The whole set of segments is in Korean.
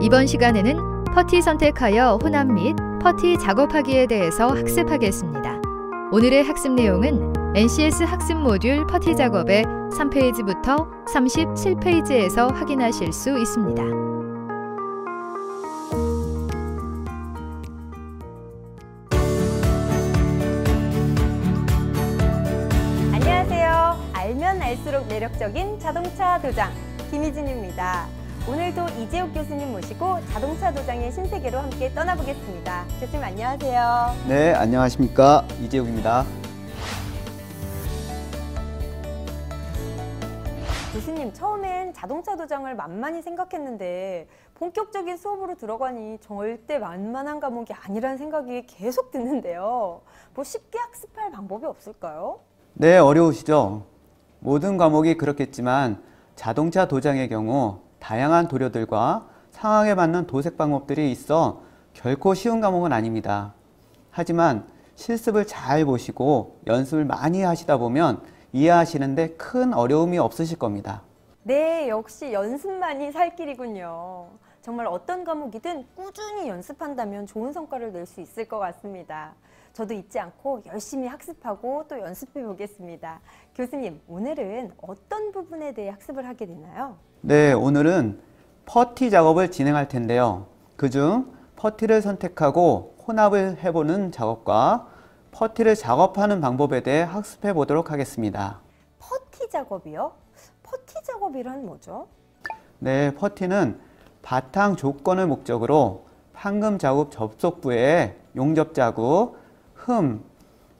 이번 시간에는 퍼티 선택하여 혼합 및 퍼티 작업하기에 대해서 학습하겠습니다. 오늘의 학습 내용은 NCS 학습 모듈 퍼티 작업의 3페이지부터 37페이지에서 확인하실 수 있습니다. 안녕하세요. 알면 알수록 매력적인 자동차 도장 김희진입니다. 오늘도 이재욱 교수님 모시고 자동차 도장의 신세계로 함께 떠나보겠습니다. 교수님 안녕하세요. 네, 안녕하십니까. 이재욱입니다. 교수님, 처음엔 자동차 도장을 만만히 생각했는데 본격적인 수업으로 들어가니 절대 만만한 과목이 아니라는 생각이 계속 드는데요. 뭐 쉽게 학습할 방법이 없을까요? 네, 어려우시죠? 모든 과목이 그렇겠지만 자동차 도장의 경우 다양한 도료들과 상황에 맞는 도색 방법들이 있어 결코 쉬운 과목은 아닙니다. 하지만 실습을 잘 보시고 연습을 많이 하시다 보면 이해하시는데 큰 어려움이 없으실 겁니다. 네, 역시 연습만이 살 길이군요. 정말 어떤 과목이든 꾸준히 연습한다면 좋은 성과를 낼 수 있을 것 같습니다. 저도 잊지 않고 열심히 학습하고 또 연습해 보겠습니다. 교수님, 오늘은 어떤 부분에 대해 학습을 하게 되나요? 네, 오늘은 퍼티 작업을 진행할 텐데요. 그중 퍼티를 선택하고 혼합을 해보는 작업과 퍼티를 작업하는 방법에 대해 학습해 보도록 하겠습니다. 퍼티 작업이요? 퍼티 작업이란 뭐죠? 네, 퍼티는 바탕 조건을 목적으로 판금 자국 접속부에 용접 자국, 흠,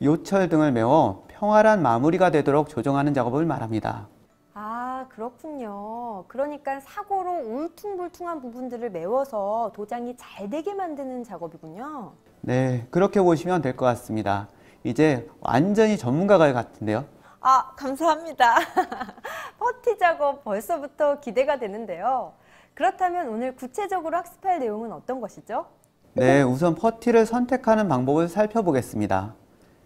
요철 등을 메워 평활한 마무리가 되도록 조정하는 작업을 말합니다. 아, 그렇군요. 그러니까 사고로 울퉁불퉁한 부분들을 메워서 도장이 잘 되게 만드는 작업이군요. 네, 그렇게 보시면 될 것 같습니다. 이제 완전히 전문가가 같은데요. 아, 감사합니다. 퍼티 작업 벌써부터 기대가 되는데요. 그렇다면 오늘 구체적으로 학습할 내용은 어떤 것이죠? 네, 우선 퍼티를 선택하는 방법을 살펴보겠습니다.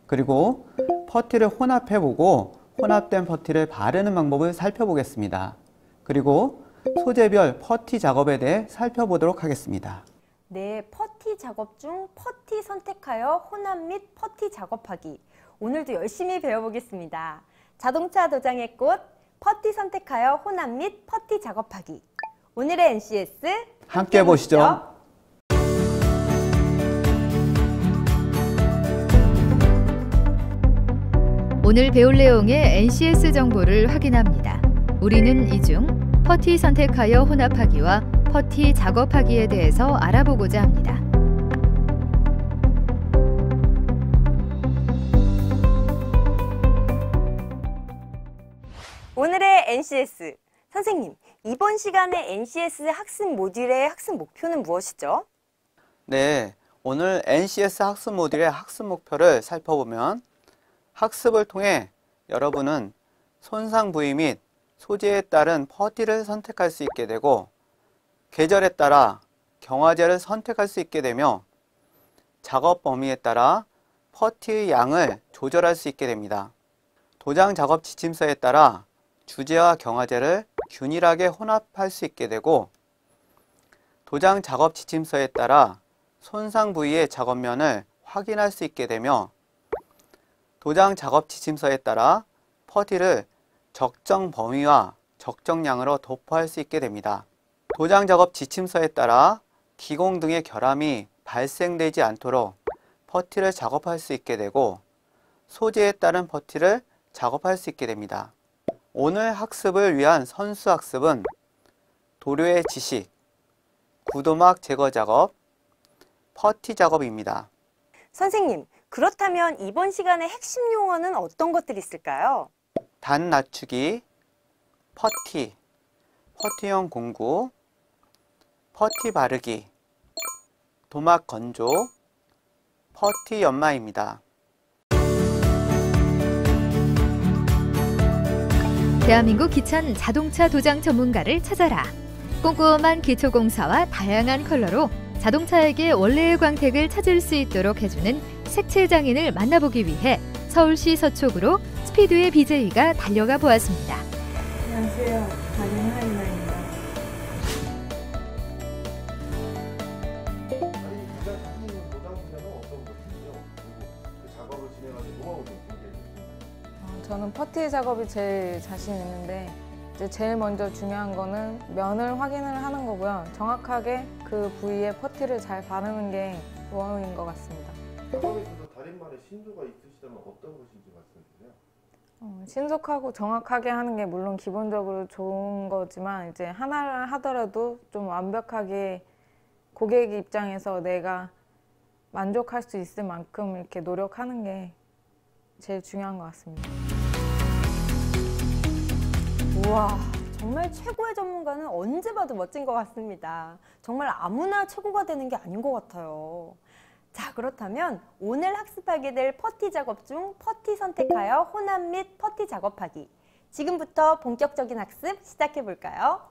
그리고 퍼티를 혼합해보고 혼합된 퍼티를 바르는 방법을 살펴보겠습니다. 그리고 소재별 퍼티 작업에 대해 살펴보도록 하겠습니다. 네, 퍼티 작업 중 퍼티 선택하여 혼합 및 퍼티 작업하기. 오늘도 열심히 배워보겠습니다. 자동차 도장의 꽃, 퍼티 선택하여 혼합 및 퍼티 작업하기. 오늘의 NCS 함께 보시죠. 오늘 배울 내용의 NCS 정보를 확인합니다. 우리는 이 중 퍼티 선택하여 혼합하기와 퍼티 작업하기에 대해서 알아보고자 합니다. 오늘의 NCS. 선생님, 이번 시간의 NCS 학습 모듈의 학습 목표는 무엇이죠? 네, 오늘 NCS 학습 모듈의 학습 목표를 살펴보면 학습을 통해 여러분은 손상 부위 및 소재에 따른 퍼티를 선택할 수 있게 되고 계절에 따라 경화제를 선택할 수 있게 되며 작업 범위에 따라 퍼티의 양을 조절할 수 있게 됩니다. 도장 작업 지침서에 따라 주제와 경화제를 균일하게 혼합할 수 있게 되고 도장 작업 지침서에 따라 손상 부위의 작업면을 확인할 수 있게 되며 도장 작업 지침서에 따라 퍼티를 적정 범위와 적정량으로 도포할 수 있게 됩니다. 도장 작업 지침서에 따라 기공 등의 결함이 발생되지 않도록 퍼티를 작업할 수 있게 되고 소재에 따른 퍼티를 작업할 수 있게 됩니다. 오늘 학습을 위한 선수 학습은 도료의 지식, 구도막 제거 작업, 퍼티 작업입니다. 선생님, 그렇다면 이번 시간의 핵심 용어는 어떤 것들이 있을까요? 단 낮추기, 퍼티, 퍼티용 공구, 퍼티 바르기, 도막 건조, 퍼티 연마입니다. 대한민국 기찬 자동차 도장 전문가를 찾아라. 꼼꼼한 기초공사와 다양한 컬러로 자동차에게 원래의 광택을 찾을 수 있도록 해주는 색채 장인을 만나보기 위해 서울시 서초구로 스피드의 BJ가 달려가 보았습니다. 안녕하세요. 박윤하입니다. 저는 퍼티 작업이 제일 자신 있는데 이제 제일 먼저 중요한 거는 면을 확인을 하는 거고요. 정확하게 그 부위에 퍼티를 잘 바르는 게 원인 것 같습니다. 작업에 있어서 달인만의 신조가 있으시다면 어떤 것인지 말씀해 주세요. 신속하고 정확하게 하는 게 물론 기본적으로 좋은 거지만 이제 하나를 하더라도 좀 완벽하게 고객 입장에서 내가 만족할 수 있을 만큼 이렇게 노력하는 게 제일 중요한 것 같습니다. 우와, 정말 최고의 전문가는 언제 봐도 멋진 것 같습니다. 정말 아무나 최고가 되는 게 아닌 것 같아요. 자, 그렇다면 오늘 학습하게 될 퍼티 작업 중 퍼티 선택하여 혼합 및 퍼티 작업하기. 지금부터 본격적인 학습 시작해 볼까요?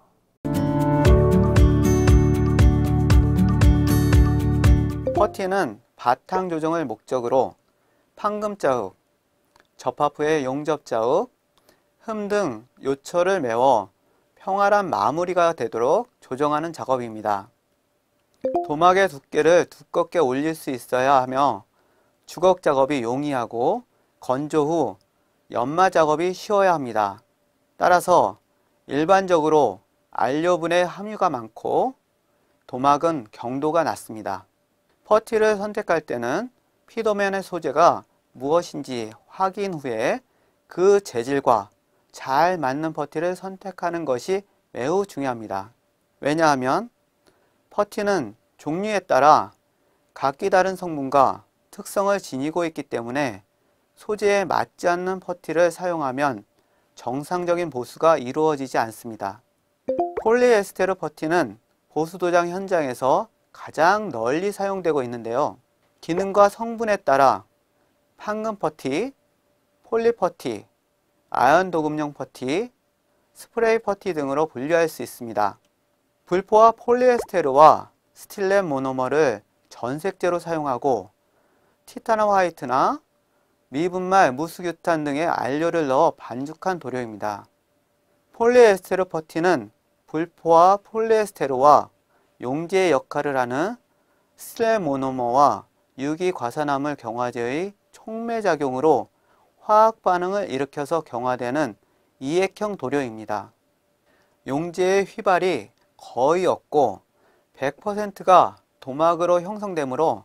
퍼티는 바탕 조정을 목적으로 판금 자욱, 접합 후의 용접 자욱, 흠 등 요철을 메워 평활한 마무리가 되도록 조정하는 작업입니다. 도막의 두께를 두껍게 올릴 수 있어야 하며 주걱 작업이 용이하고 건조 후 연마 작업이 쉬워야 합니다. 따라서 일반적으로 안료분의 함유가 많고 도막은 경도가 낮습니다. 퍼티를 선택할 때는 피도면의 소재가 무엇인지 확인 후에 그 재질과 잘 맞는 퍼티를 선택하는 것이 매우 중요합니다. 왜냐하면 퍼티는 종류에 따라 각기 다른 성분과 특성을 지니고 있기 때문에 소재에 맞지 않는 퍼티를 사용하면 정상적인 보수가 이루어지지 않습니다. 폴리에스테르 퍼티는 보수 도장 현장에서 가장 널리 사용되고 있는데요. 기능과 성분에 따라 판금 퍼티, 폴리 퍼티, 아연 도금용 퍼티, 스프레이 퍼티 등으로 분류할 수 있습니다. 불포화 폴리에스테르와 스틸렌 모노머를 전색제로 사용하고 티타늄 화이트나 미분말 무수규탄 등의 안료를 넣어 반죽한 도료입니다. 폴리에스테르 퍼티는 불포화 폴리에스테르와 용제의 역할을 하는 스틸렌 모노머와 유기과산화물 경화제의 촉매작용으로 화학 반응을 일으켜서 경화되는 이액형 도료입니다. 용제의 휘발이 거의 없고 100%가 도막으로 형성되므로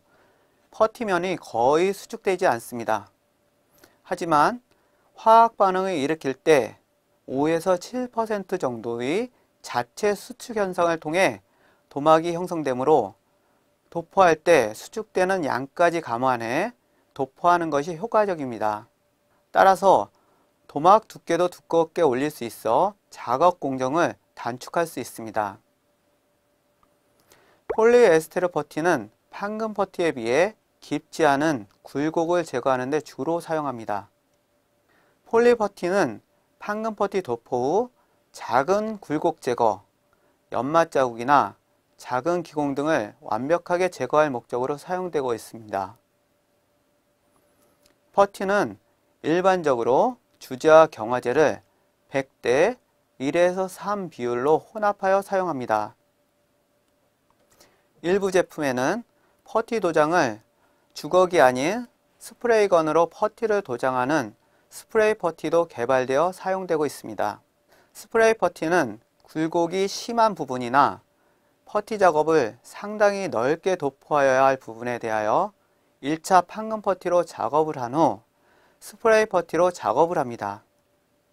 퍼티면이 거의 수축되지 않습니다. 하지만 화학 반응을 일으킬 때 5에서 7% 정도의 자체 수축 현상을 통해 도막이 형성되므로 도포할 때 수축되는 양까지 감안해 도포하는 것이 효과적입니다. 따라서 도막 두께도 두껍게 올릴 수 있어 작업 공정을 단축할 수 있습니다. 폴리에스테르 퍼티는 판금 퍼티에 비해 깊지 않은 굴곡을 제거하는 데 주로 사용합니다. 폴리 퍼티는 판금 퍼티 도포 후 작은 굴곡 제거, 연마 자국이나 작은 기공 등을 완벽하게 제거할 목적으로 사용되고 있습니다. 퍼티는 일반적으로 주제와 경화제를 100대 1에서 3 비율로 혼합하여 사용합니다. 일부 제품에는 퍼티 도장을 주걱이 아닌 스프레이건으로 퍼티를 도장하는 스프레이 퍼티도 개발되어 사용되고 있습니다. 스프레이 퍼티는 굴곡이 심한 부분이나 퍼티 작업을 상당히 넓게 도포하여야 할 부분에 대하여 1차 판금 퍼티로 작업을 한 후 스프레이 퍼티로 작업을 합니다.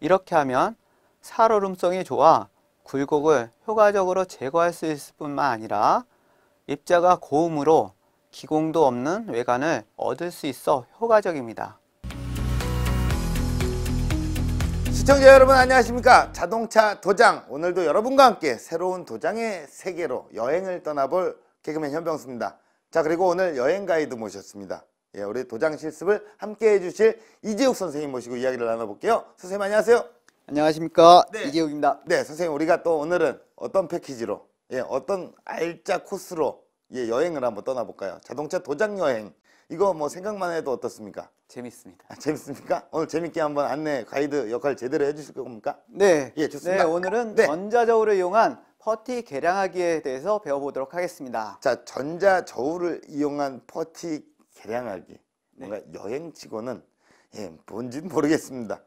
이렇게 하면 살얼음성이 좋아 굴곡을 효과적으로 제거할 수 있을 뿐만 아니라 입자가 고음으로 기공도 없는 외관을 얻을 수 있어 효과적입니다. 시청자 여러분 안녕하십니까? 자동차 도장, 오늘도 여러분과 함께 새로운 도장의 세계로 여행을 떠나볼 개그맨 현병수입니다. 자, 그리고 오늘 여행 가이드 모셨습니다. 예, 우리 도장 실습을 함께 해주실 이재욱 선생님 모시고 이야기를 나눠볼게요. 선생님 안녕하세요. 안녕하십니까? 네. 이재욱입니다. 네, 선생님 우리가 또 오늘은 어떤 패키지로, 어떤 알짜 코스로 여행을 한번 떠나볼까요? 자동차 도장 여행, 이거 뭐 생각만 해도 어떻습니까? 재밌습니다. 재밌습니까? 오늘 재밌게 한번 안내 가이드 역할 제대로 해주실 겁니까? 네. 예, 좋습니다. 네, 오늘은 네. 전자저울을 이용한 퍼티 개량하기에 대해서 배워보도록 하겠습니다. 자, 전자저울을 이용한 퍼티 개량하기. 뭔가 여행치고는 뭔지는 모르겠습니다.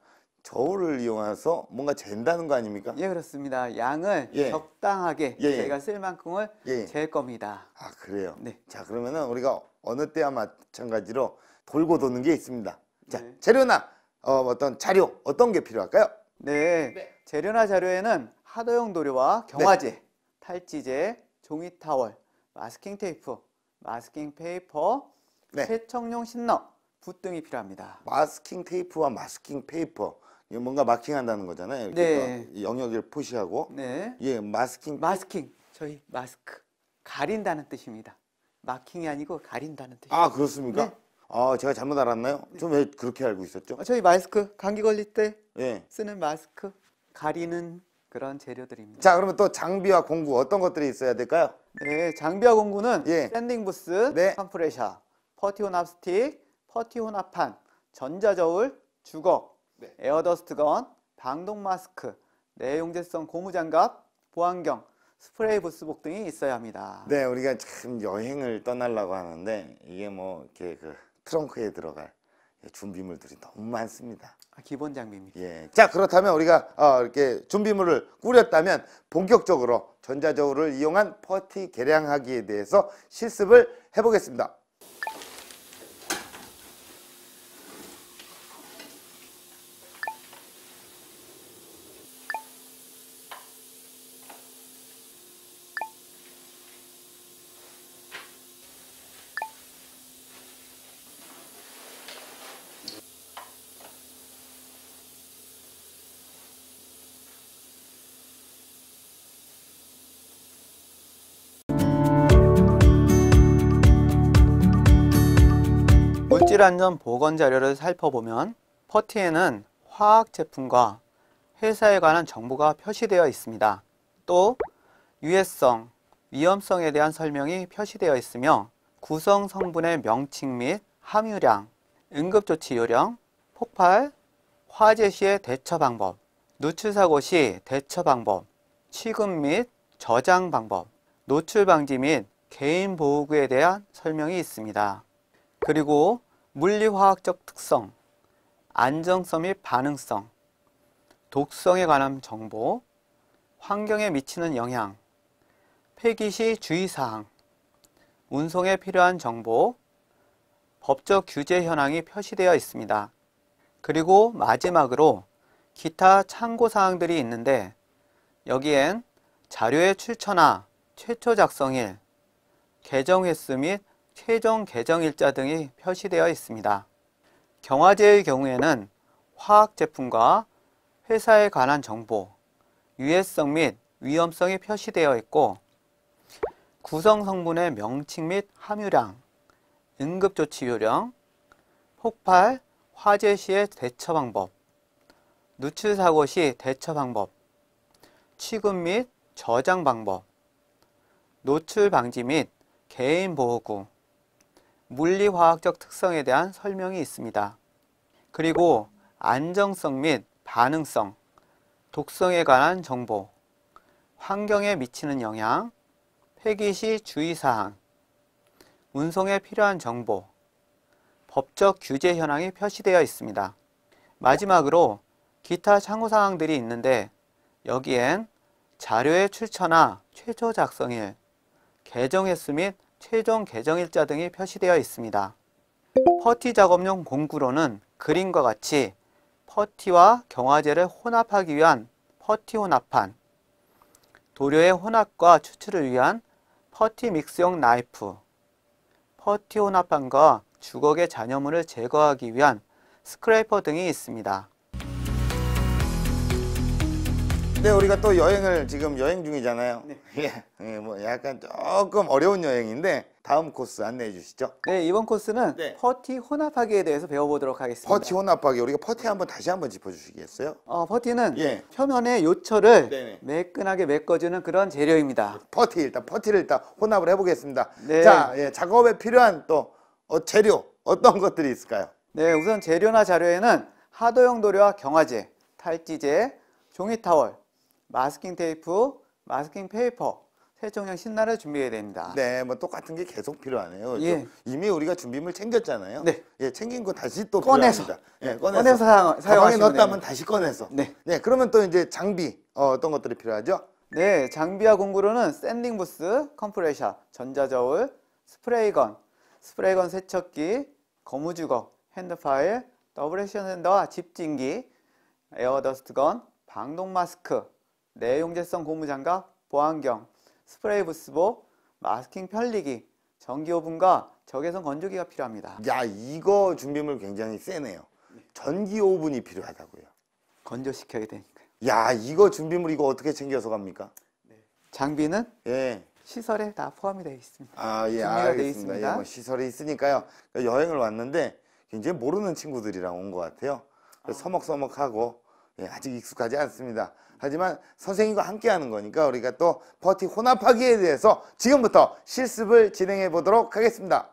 저울을 이용해서 뭔가 잰다는 거 아닙니까? 예, 그렇습니다. 양을 예. 적당하게 예, 예. 저희가 쓸 만큼을 예. 잴 겁니다. 아, 그래요? 네. 자, 그러면은 우리가 어느 때와 마찬가지로 돌고 도는 게 있습니다. 자, 네. 재료나 어떤 자료 어떤 게 필요할까요? 네. 재료나 자료에는 하도용 도료와 경화제, 탈지제, 종이 타월, 마스킹 테이프, 마스킹 페이퍼, 네. 세척용 신너, 붓 등이 필요합니다. 마스킹 테이프와 마스킹 페이퍼. 이거 뭔가 마킹한다는 거잖아요. 이렇게 네. 이 영역을 표시하고. 네. 예, 마스킹. 마스킹, 저희 마스크, 가린다는 뜻입니다. 마킹이 아니고 가린다는 뜻입니다. 아, 그렇습니까? 네. 아, 제가 잘못 알았나요? 좀 왜 그렇게 알고 있었죠? 저희 마스크, 감기 걸릴 때 예. 쓰는 마스크, 가리는 그런 재료들입니다. 자, 그러면 또 장비와 공구 어떤 것들이 있어야 될까요? 네, 장비와 공구는 예. 샌딩 부스, 네. 컴프레셔, 퍼티 혼합 스틱, 퍼티 혼합판, 전자저울, 주걱, 네. 에어더스트건, 방독 마스크, 내용제성 고무장갑, 보안경, 스프레이 부스복 등이 있어야 합니다. 네, 우리가 참 여행을 떠나려고 하는데 이게 뭐 이렇게 그 트렁크에 들어갈 준비물들이 너무 많습니다. 기본 장비입니다. 예. 자, 그렇다면 우리가 이렇게 준비물을 꾸렸다면 본격적으로 전자저울을 이용한 퍼티 계량하기에 대해서 실습을 해보겠습니다. 물질 안전 보건 자료를 살펴보면 퍼티에는 화학 제품과 회사에 관한 정보가 표시되어 있습니다. 또 유해성, 위험성에 대한 설명이 표시되어 있으며 구성 성분의 명칭 및 함유량, 응급조치 요령, 폭발, 화재 시의 대처 방법, 누출 사고 시 대처 방법, 취급 및 저장 방법, 노출 방지 및 개인 보호구에 대한 설명이 있습니다. 그리고 물리화학적 특성, 안정성 및 반응성, 독성에 관한 정보, 환경에 미치는 영향, 폐기 시 주의사항, 운송에 필요한 정보, 법적 규제 현황이 표시되어 있습니다. 그리고 마지막으로 기타 참고사항들이 있는데 여기엔 자료의 출처나 최초 작성일, 개정 횟수 및 최종 개정일자 등이 표시되어 있습니다. 경화제의 경우에는 화학 제품과 회사에 관한 정보, 유해성 및 위험성이 표시되어 있고 구성 성분의 명칭 및 함유량, 응급조치 요령, 폭발, 화재 시의 대처 방법, 누출 사고 시 대처 방법, 취급 및 저장 방법, 노출 방지 및 개인 보호구, 물리화학적 특성에 대한 설명이 있습니다. 그리고 안정성 및 반응성, 독성에 관한 정보, 환경에 미치는 영향, 폐기 시 주의사항, 운송에 필요한 정보, 법적 규제 현황이 표시되어 있습니다. 마지막으로 기타 참고사항들이 있는데 여기엔 자료의 출처나 최초 작성일, 개정 횟수 및 최종 개정일자 등이 표시되어 있습니다. 퍼티 작업용 공구로는 그림과 같이 퍼티와 경화제를 혼합하기 위한 퍼티 혼합판, 도료의 혼합과 추출을 위한 퍼티 믹스용 나이프, 퍼티 혼합판과 주걱의 잔여물을 제거하기 위한 스크래퍼 등이 있습니다. 네, 우리가 또 여행을 지금 여행 중이잖아요. 네. 예, 뭐 약간 조금 어려운 여행인데 다음 코스 안내해 주시죠. 네, 이번 코스는 네. 퍼티 혼합하기에 대해서 배워보도록 하겠습니다. 퍼티 혼합하기. 우리가 퍼티 다시 한번 짚어주시겠어요? 퍼티는 예. 표면의 요철을 네네. 매끈하게 메꿔주는 그런 재료입니다. 퍼티를 일단 혼합을 해보겠습니다. 네. 자, 예, 작업에 필요한 또 재료 어떤 것들이 있을까요? 네, 우선 재료나 자료에는 하도용 도료와 경화제, 탈지제, 종이 타월, 마스킹 테이프, 마스킹 페이퍼, 세척용 신나를 준비해야 됩니다. 네, 뭐 똑같은 게 계속 필요하네요. 예. 이미 우리가 준비물 챙겼잖아요. 네. 예, 챙긴 거 다시 또 꺼내서. 필요합니다. 예, 꺼내서 가방에 사용하시면 넣었다면 됩니다. 다시 꺼내서. 네. 네, 그러면 또 이제 장비 어떤 것들이 필요하죠? 네, 장비와 공구로는 샌딩 부스, 컴프레셔, 전자저울, 스프레이건 세척기, 고무주걱, 핸드파일, 더블 액션 핸더와 집진기, 에어더스트건, 방독 마스크, 내용제성 고무장갑, 보안경, 스프레이 부스복, 마스킹 편리기, 전기 오븐과 적외선 건조기가 필요합니다. 야, 이거 준비물 굉장히 세네요. 전기 오븐이 필요하다고요. 건조시켜야 되니까요. 야, 이거 준비물 이거 어떻게 챙겨서 갑니까? 장비는 예. 시설에 다 포함이 되어 있습니다. 아, 예, 준비가 되어 알겠습니다. 있습니다. 예, 뭐 시설이 있으니까요. 여행을 왔는데 굉장히 모르는 친구들이랑 온 것 같아요. 그래서 서먹서먹하고 예, 아직 익숙하지 않습니다. 하지만 선생님과 함께 하는 거니까 우리가 또 퍼티 혼합하기에 대해서 지금부터 실습을 진행해 보도록 하겠습니다.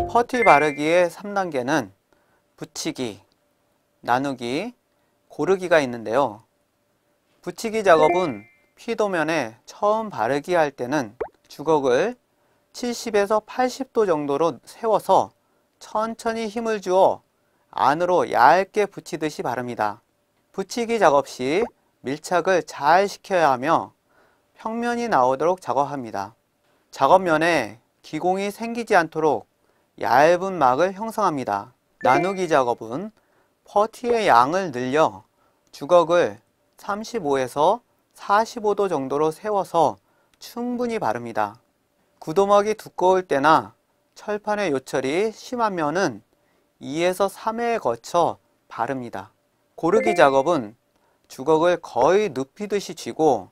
퍼티 바르기의 3단계는 붙이기, 나누기, 고르기가 있는데요. 붙이기 작업은 피도면에 처음 바르기 할 때는 주걱을 70에서 80도 정도로 세워서 천천히 힘을 주어 안으로 얇게 붙이듯이 바릅니다. 붙이기 작업 시 밀착을 잘 시켜야 하며 평면이 나오도록 작업합니다. 작업면에 기공이 생기지 않도록 얇은 막을 형성합니다. 나누기 작업은 퍼티의 양을 늘려 주걱을 35에서 45도 정도로 세워서 충분히 바릅니다. 구도막이 두꺼울 때나 철판의 요철이 심하면은 2에서 3회에 거쳐 바릅니다. 고르기 작업은 주걱을 거의 눕히듯이 쥐고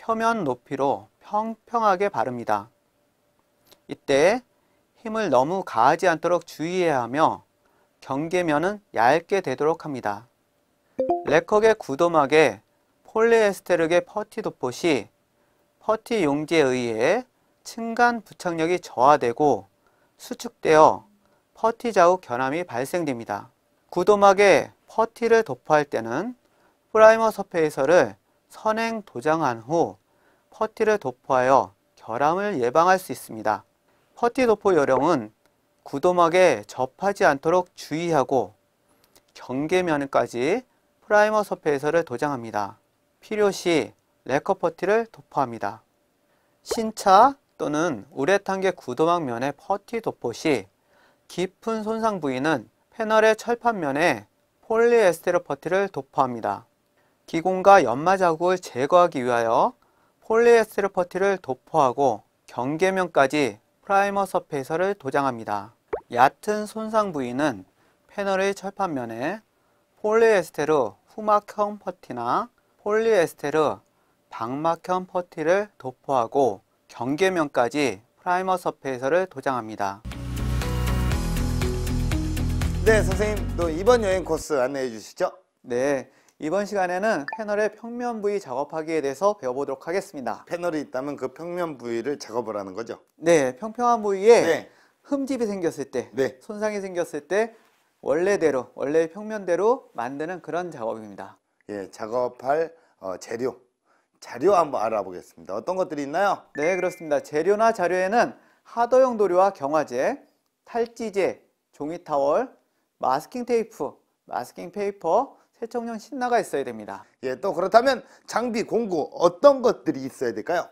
표면 높이로 평평하게 바릅니다. 이때 힘을 너무 가하지 않도록 주의해야 하며 경계면은 얇게 되도록 합니다. 레커의 구도막에 폴리에스테르계 퍼티 도포시 퍼티 용지에 의해 층간 부착력이 저하되고 수축되어 퍼티 자국 결함이 발생됩니다. 구도막에 퍼티를 도포할 때는 프라이머 서페이서를 선행 도장한 후 퍼티를 도포하여 결함을 예방할 수 있습니다. 퍼티 도포 요령은 구도막에 접하지 않도록 주의하고 경계면까지 프라이머 서페이서를 도장합니다. 필요시 레커 퍼티를 도포합니다. 신차 또는 우레탄계 구도막 면의 퍼티 도포 시 깊은 손상 부위는 패널의 철판면에 폴리에스테르 퍼티를 도포합니다. 기공과 연마 자국을 제거하기 위하여 폴리에스테르 퍼티를 도포하고 경계면까지 프라이머 서페이서를 도장합니다. 얕은 손상 부위는 패널의 철판면에 폴리에스테르 후막형 퍼티나 폴리에스테르 방막형 퍼티를 도포하고 경계면까지 프라이머 서페이서를 도장합니다. 네, 선생님 또 이번 여행 코스 안내해 주시죠. 네, 이번 시간에는 패널의 평면 부위 작업하기에 대해서 배워보도록 하겠습니다. 패널이 있다면 그 평면 부위를 작업을 하는 거죠. 네, 평평한 부위에 네. 흠집이 생겼을 때, 네. 손상이 생겼을 때 원래대로, 원래의 평면대로 만드는 그런 작업입니다. 예, 작업할 자료 한번 알아보겠습니다. 어떤 것들이 있나요? 네, 그렇습니다. 재료나 자료에는 하도용 도료와 경화제, 탈지제, 종이타월, 마스킹 테이프, 마스킹 페이퍼, 세척용 신나가 있어야 됩니다. 예, 또 그렇다면 장비, 공구 어떤 것들이 있어야 될까요?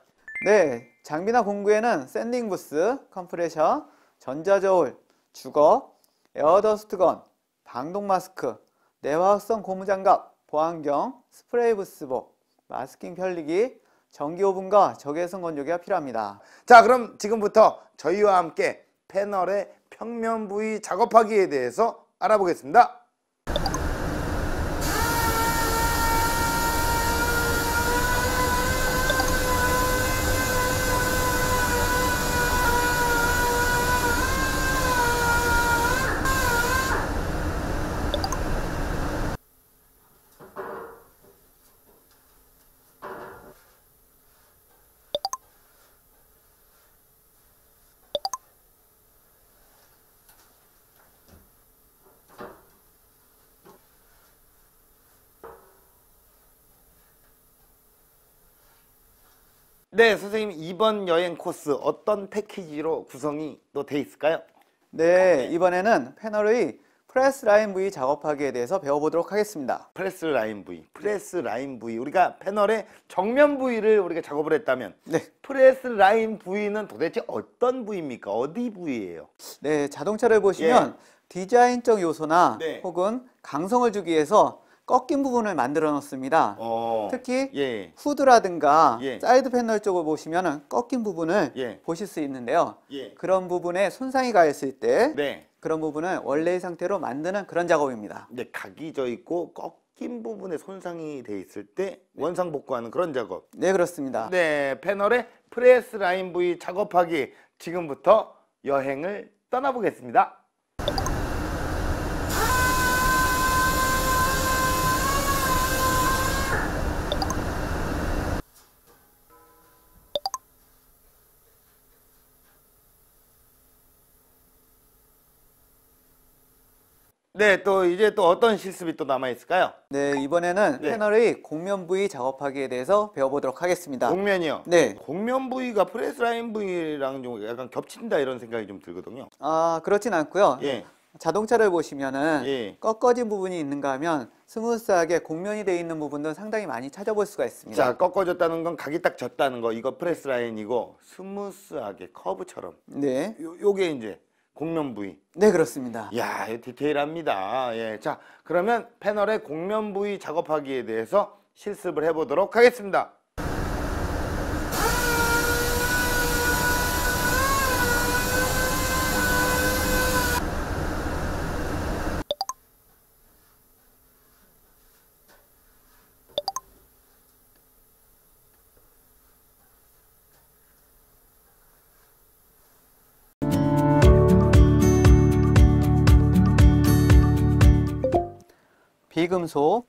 네, 장비나 공구에는 샌딩 부스, 컴프레셔, 전자저울, 주걱, 에어더스트건, 방독 마스크, 내화학성 고무장갑, 보안경, 스프레이 부스복, 마스킹 편리기, 전기 오븐과 적외선 건조기가 필요합니다. 자, 그럼 지금부터 저희와 함께 패널의 평면 부위 작업하기에 대해서 알아보겠습니다. 네, 선생님 이번 여행 코스 어떤 패키지로 구성이 또 돼 있을까요? 네, 이번에는 패널의 프레스 라인 부위 작업하기에 대해서 배워보도록 하겠습니다. 프레스 라인 부위. 우리가 패널의 정면 부위를 우리가 작업을 했다면 네. 프레스 라인 부위는 도대체 어떤 부위입니까? 어디 부위예요? 네, 자동차를 보시면 디자인적 요소나 네. 혹은 강성을 주기 위해서 꺾인 부분을 만들어 놓습니다. 특히 예. 후드라든가 예. 사이드 패널 쪽을 보시면 꺾인 부분을 예. 보실 수 있는데요. 예. 그런 부분에 손상이 가 있을 때 네. 그런 부분을 원래의 상태로 만드는 그런 작업입니다. 네, 각이 져 있고 꺾인 부분에 손상이 돼 있을 때 원상 복구하는 그런 작업. 네, 그렇습니다. 네, 패널의 프레스 라인 부위 작업하기 지금부터 여행을 떠나보겠습니다. 네, 또 이제 또 어떤 실습이 또 남아 있을까요? 네, 이번에는 네. 패널의 곡면 부위 작업하기에 대해서 배워보도록 하겠습니다. 곡면이요. 네. 곡면 부위가 프레스 라인 부위랑 좀 약간 겹친다 이런 생각이 좀 들거든요. 아, 그렇진 않고요. 예. 자동차를 보시면은 예. 꺾어진 부분이 있는가 하면 스무스하게 곡면이 되어 있는 부분도 상당히 많이 찾아볼 수가 있습니다. 자, 꺾어졌다는 건 각이 딱 졌다는 거. 이거 프레스 라인이고 스무스하게 커브처럼. 네. 요게 이제 곡면 부위. 네, 그렇습니다. 이야, 이거 디테일합니다. 예. 자, 그러면 패널의 곡면 부위 작업하기에 대해서 실습을 해보도록 하겠습니다. 비금속,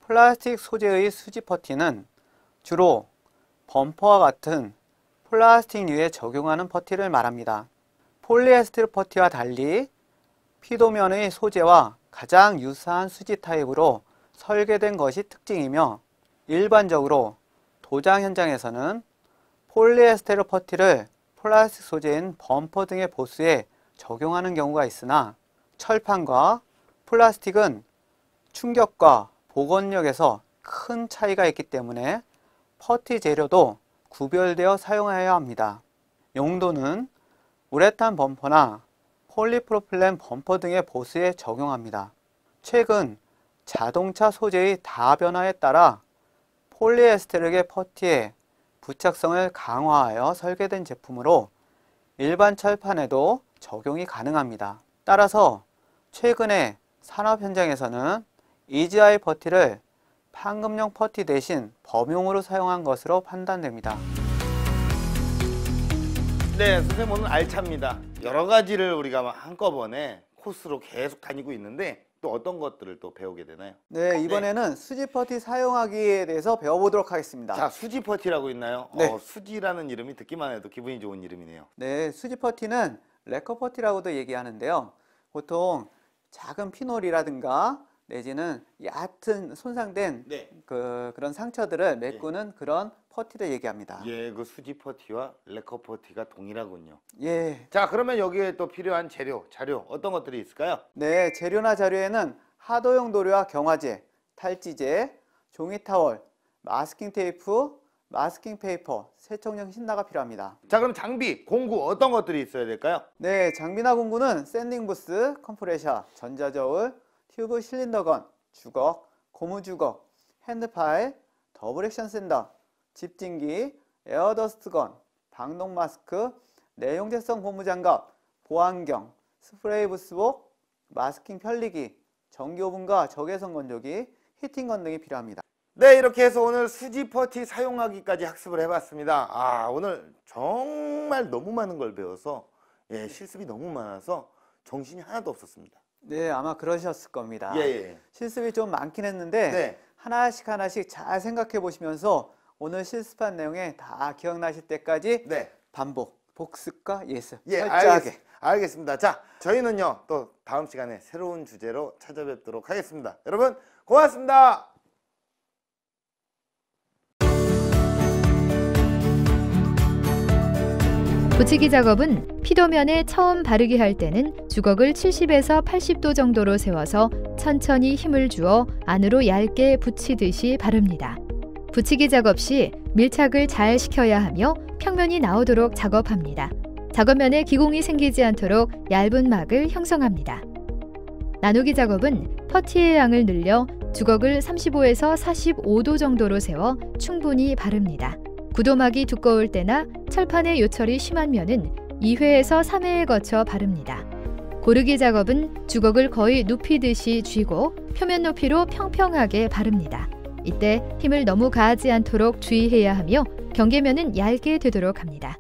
플라스틱 소재의 수지 퍼티는 주로 범퍼와 같은 플라스틱류에 적용하는 퍼티를 말합니다. 폴리에스테르 퍼티와 달리 피도면의 소재와 가장 유사한 수지 타입으로 설계된 것이 특징이며 일반적으로 도장 현장에서는 폴리에스테르 퍼티를 플라스틱 소재인 범퍼 등의 보스에 적용하는 경우가 있으나 철판과 플라스틱은 충격과 복원력에서 큰 차이가 있기 때문에 퍼티 재료도 구별되어 사용해야 합니다. 용도는 우레탄 범퍼나 폴리프로필렌 범퍼 등의 보스에 적용합니다. 최근 자동차 소재의 다변화에 따라 폴리에스테르계 퍼티의 부착성을 강화하여 설계된 제품으로 일반 철판에도 적용이 가능합니다. 따라서 최근에 산업 현장에서는 EGI 퍼티를 판금용 퍼티 대신 범용으로 사용한 것으로 판단됩니다. 네, 선생님 오늘 알찹니다. 여러 가지를 우리가 한꺼번에 코스로 계속 다니고 있는데 또 어떤 것들을 또 배우게 되나요? 네, 이번에는 수지 퍼티 사용하기에 대해서 배워보도록 하겠습니다. 자, 수지 퍼티라고 있나요? 네. 수지라는 이름이 듣기만 해도 기분이 좋은 이름이네요. 네, 수지 퍼티는 레커 퍼티라고도 얘기하는데요. 보통 작은 피놀이라든가 내지는 얕은 손상된 네. 그런 상처들을 메꾸는 그런 퍼티를 얘기합니다. 예, 그 수지 퍼티와 레커 퍼티가 동일하군요. 예. 자, 그러면 여기에 또 필요한 자료 어떤 것들이 있을까요? 네, 재료나 자료에는 하도용 도료와 경화제, 탈지제, 종이 타월, 마스킹 테이프, 마스킹 페이퍼, 세척용 신나가 필요합니다. 자, 그럼 장비, 공구 어떤 것들이 있어야 될까요? 네, 장비나 공구는 샌딩 부스, 컴프레셔, 전자저울, 튜브 실린더건, 주걱, 고무 주걱, 핸드파일, 더블 액션 샌더, 집진기, 에어더스트건, 방독 마스크, 내용제성 고무장갑, 보안경, 스프레이 부스복, 마스킹 편리기, 전기 오븐과 적외선 건조기, 히팅건 등이 필요합니다. 네, 이렇게 해서 오늘 수지 퍼티 사용하기까지 학습을 해봤습니다. 아, 오늘 정말 너무 많은 걸 배워서 실습이 너무 많아서 정신이 하나도 없었습니다. 네, 아마 그러셨을 겁니다. 예. 실습이 좀 많긴 했는데 네. 하나씩 잘 생각해 보시면서 오늘 실습한 내용에 다 기억나실 때까지 네. 반복, 복습과 예습 예, 철저하게. 알겠습니다. 자, 저희는요, 또 다음 시간에 새로운 주제로 찾아뵙도록 하겠습니다. 여러분, 고맙습니다. 붙이기 작업은 피도면에 처음 바르기 할 때는 주걱을 70에서 80도 정도로 세워서 천천히 힘을 주어 안으로 얇게 붙이듯이 바릅니다. 붙이기 작업 시 밀착을 잘 시켜야 하며 평면이 나오도록 작업합니다. 작업면에 기공이 생기지 않도록 얇은 막을 형성합니다. 나누기 작업은 퍼티의 양을 늘려 주걱을 35에서 45도 정도로 세워 충분히 바릅니다. 구도막이 두꺼울 때나 철판의 요철이 심한 면은 2회에서 3회에 거쳐 바릅니다. 고르기 작업은 주걱을 거의 눕히듯이 쥐고 표면 높이로 평평하게 바릅니다. 이때 힘을 너무 가하지 않도록 주의해야 하며 경계면은 얇게 되도록 합니다.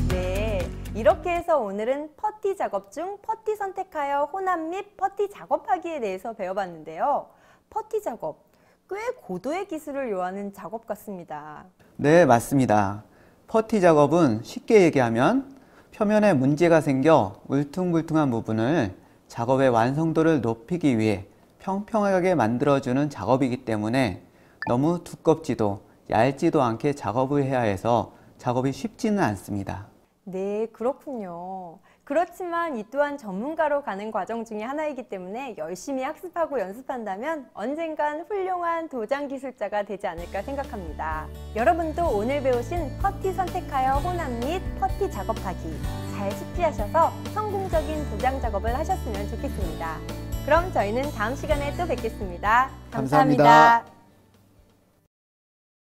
네, 이렇게 해서 오늘은 퍼티 작업 중 퍼티 선택하여 혼합 및 퍼티 작업하기에 대해서 배워봤는데요. 퍼티 작업, 꽤 고도의 기술을 요하는 작업 같습니다. 네, 맞습니다. 퍼티 작업은 쉽게 얘기하면 표면에 문제가 생겨 울퉁불퉁한 부분을 작업의 완성도를 높이기 위해 평평하게 만들어주는 작업이기 때문에 너무 두껍지도 얇지도 않게 작업을 해야 해서 작업이 쉽지는 않습니다. 네, 그렇군요. 그렇지만 이 또한 전문가로 가는 과정 중에 하나이기 때문에 열심히 학습하고 연습한다면 언젠간 훌륭한 도장 기술자가 되지 않을까 생각합니다. 여러분도 오늘 배우신 퍼티 선택하여 혼합 및 퍼티 작업하기 잘 숙지하셔서 성공적인 도장 작업을 하셨으면 좋겠습니다. 그럼 저희는 다음 시간에 또 뵙겠습니다. 감사합니다.